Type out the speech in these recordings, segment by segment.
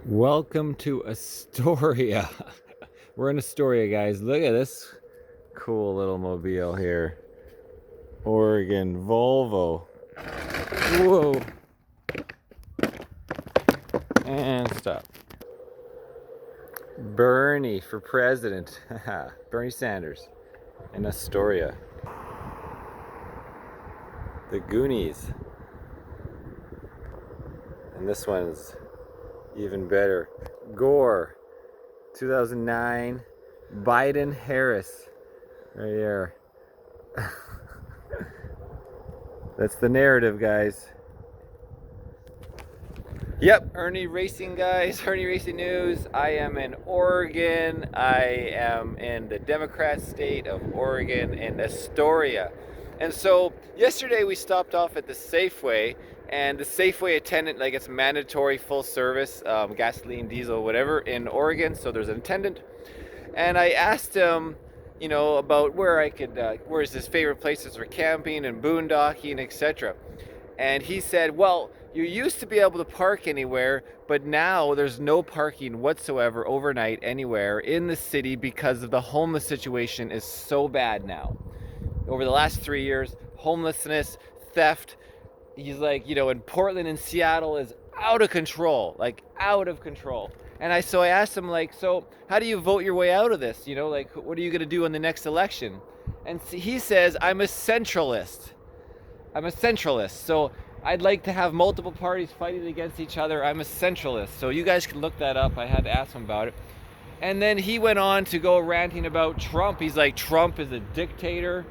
Welcome to Astoria. We're in Astoria, guys. Look at this cool little mobile here. Oregon Volvo. Whoa. And stop. Bernie for president. Bernie Sanders in Astoria. The Goonies. And this one's even better. Gore, 2009, Biden Harris, right here. That's the narrative, guys. Yep, Irnieracing, guys. Irnieracing News. I am in Oregon. I am in the Democrat state of Oregon in Astoria. And so yesterday we stopped off at the Safeway, and the Safeway attendant, like it's mandatory full service, gasoline, diesel, whatever, in Oregon. So there's an attendant, and I asked him, you know, about where I could, where's his favorite places for camping and boondocking, etc. And he said, well, you used to be able to park anywhere, but now there's no parking whatsoever overnight anywhere in the city because of the homeless situation is so bad now. Over the last 3 years, homelessness, theft, he's like, you know, in Portland and Seattle is out of control, like out of control. And so I asked him, like, so how do you vote your way out of this? You know, like, what are you going to do in the next election? And he says, I'm a centralist. I'm a centralist. So I'd like to have multiple parties fighting against each other. I'm a centralist. So you guys can look that up. I had to ask him about it. And then he went on to go ranting about Trump. He's like, Trump is a dictator.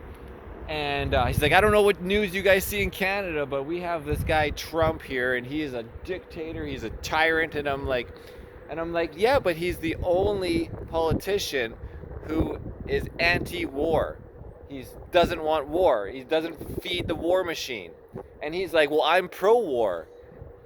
And he's like, I don't know what news you guys see in Canada, but we have this guy Trump here, and he is a dictator. He's a tyrant. And I'm like, yeah, but he's the only politician who is anti-war. He doesn't want war. He doesn't feed the war machine. And he's like, well, I'm pro-war.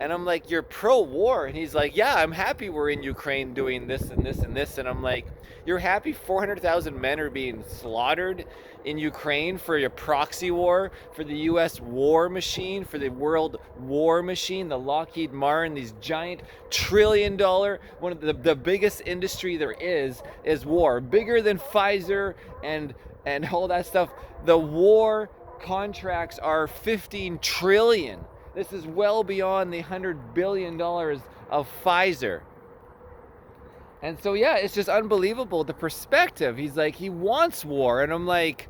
And I'm like, you're pro-war? And he's like, yeah, I'm happy we're in Ukraine doing this and this and this. And I'm like, you're happy 400,000 men are being slaughtered in Ukraine for your proxy war, for the US war machine, for the world war machine, the Lockheed Martin, these giant trillion-dollar, one of the biggest industry there is war. Bigger than Pfizer and all that stuff. The war contracts are 15 trillion. This is well beyond the $100 billion of Pfizer. And so, yeah, it's just unbelievable, the perspective. He's like, he wants war. And I'm like,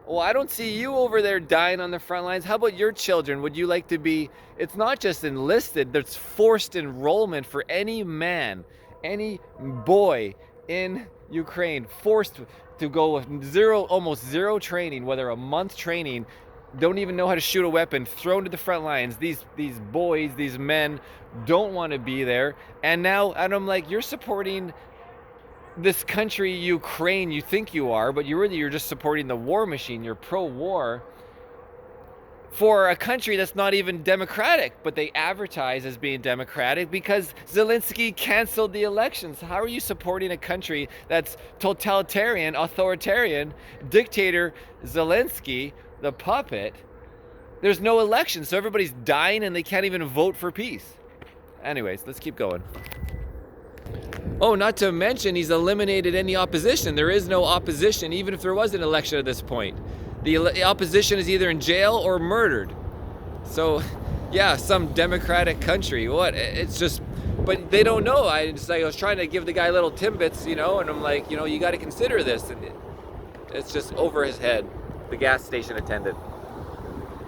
well, I don't see you over there dying on the front lines. How about your children? Would you like to be, it's not just enlisted, there's forced enrollment for any man, any boy in Ukraine, forced to go with almost zero training, whether a month training, don't even know how to shoot a weapon, thrown to the front lines. These boys, these men don't want to be there. And I'm like, you're supporting this country, Ukraine, you think you are, but you're just supporting the war machine. You're pro-war for a country that's not even democratic, but they advertise as being democratic because Zelensky canceled the elections. How are you supporting a country that's totalitarian, authoritarian, dictator Zelensky, the puppet? There's no election, so everybody's dying and they can't even vote for peace. Anyways, let's keep going. Oh, not to mention he's eliminated any opposition. There is no opposition, even if there was an election at this point. The opposition is either in jail or murdered. So, yeah, some democratic country. What? It's just, but they don't know. I was trying to give the guy little timbits, you know, and I'm like, you know, you got to consider this. And it's just over his head. The gas station attendant.